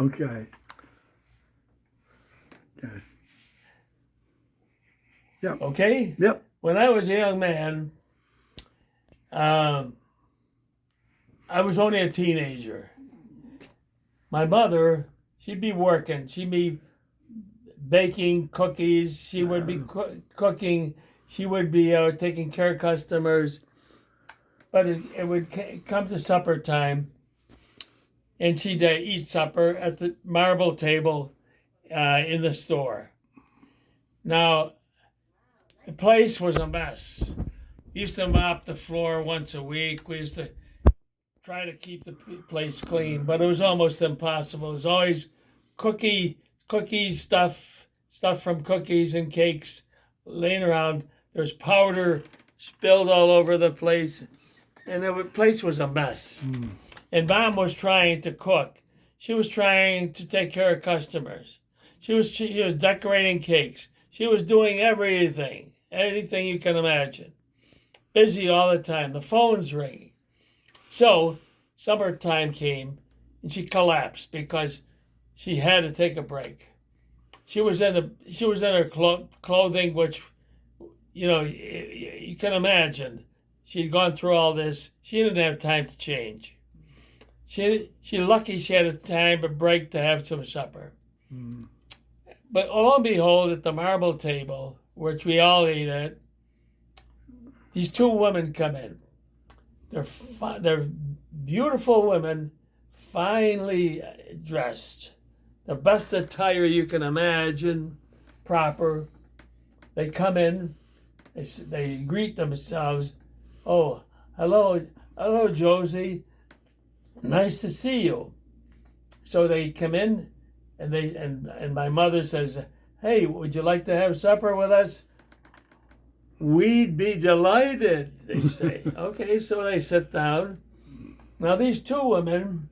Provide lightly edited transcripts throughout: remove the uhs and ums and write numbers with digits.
Okay. Okay. Yep. Okay? Yep. When I was a young man, um, I was only a teenager. My mother, she'd be working. She'd be baking cookies. She would be cooking. She would be taking care of customers. But it would come to supper time, and she'd eat supper at the marble table in the store. Now, the place was a mess. We used to mop the floor once a week. We used to try to keep the place clean, but it was almost impossible. It was always cookies, stuff from cookies and cakes laying around. There was powder spilled all over the place, and the place was a mess. And Mom was trying to cook. She was trying to take care of customers. She was decorating cakes. She was doing everything you can imagine. Busy all the time. The phone's ringing. So summertime came, and she collapsed because she had to take a break. She was in her clothing, which you can imagine. She'd gone through all this. She didn't have time to change. She lucky she had a time, a break to have some supper. But lo and behold, at the marble table, which we all ate at, these two women come in. They're beautiful women, finely dressed, the best attire you can imagine, proper. They come in, they greet themselves. Oh, hello, Josie. Nice to see you. So they come in, and my mother says, "Hey, would you like to have supper with us?" "We'd be delighted," they say. Okay, so they sit down. Now these two women,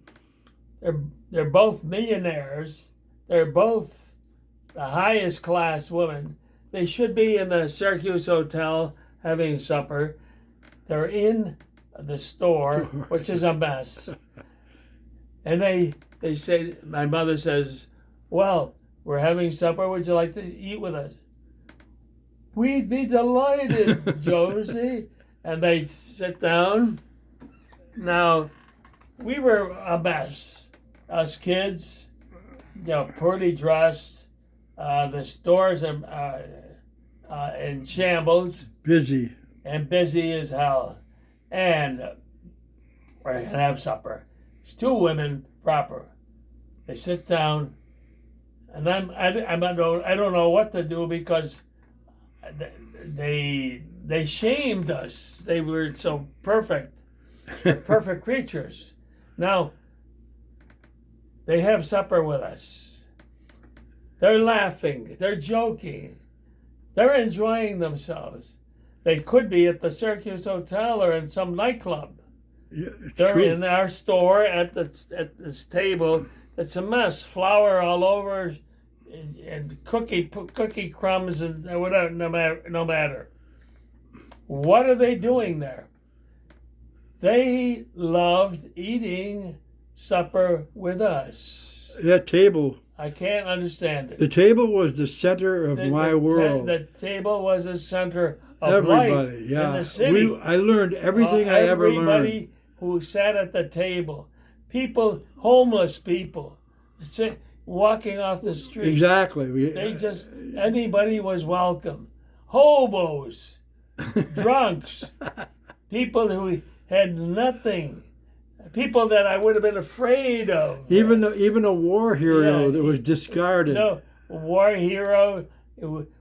they're both millionaires. They're both the highest class women. They should be in the Syracuse Hotel having supper. They're in the store, which is a mess. And they say, my mother says, "Well, we're having supper. Would you like to eat with us?" "We'd be delighted, Josie." And they sit down. Now, we were a mess. Us kids, poorly dressed. The stores are in shambles. Busy. And busy as hell. And we're going to have supper. It's two women proper. They sit down. And I don't know what to do because they shamed us. They were so perfect. They're perfect creatures. Now, they have supper with us. They're laughing. They're joking. They're enjoying themselves. They could be at the Syracuse Hotel or in some nightclub. Yeah, They're true. in our store at this table. It's a mess. Flour all over, and cookie crumbs and whatever. No matter. What are they doing there? They loved eating supper with us. That table. I can't understand it. The table was the center of my world. The table was the center of Everybody, life yeah. in the city. I learned everything I ever learned. Everybody who sat at the table, people, homeless people, walking off the street. Exactly. Anybody was welcome. Hobos, drunks, people who had nothing. People that I would have been afraid of. Even a war hero that was discarded. No, a war hero.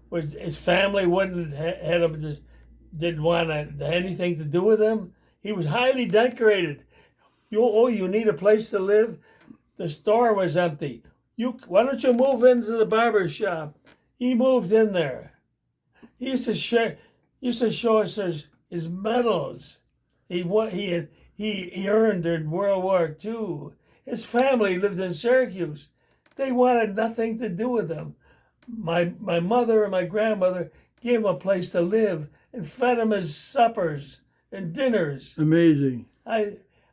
Was his family didn't want anything to do with him. He was highly decorated. You need a place to live. The store was empty. Why don't you move into the barber shop? He moved in there. He used to show us his medals. He earned in World War II. His family lived in Syracuse. They wanted nothing to do with him. My mother and my grandmother gave him a place to live and fed him his suppers and dinners. Amazing.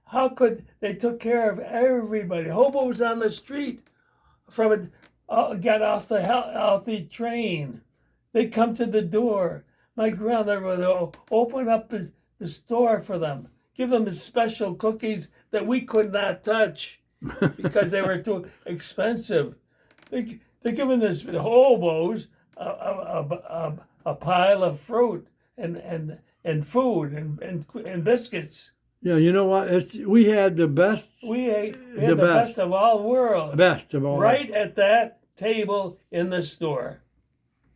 How could they took care of everybody? Hobos on the street got off the train. They'd come to the door. My grandmother would open up the store for them, give them the special cookies that we could not touch because they were too expensive. They're giving this hobos a pile of fruit and food and biscuits. Yeah, you know what? We had the best. We had the best of all worlds. Best of all. Right at that table in the store.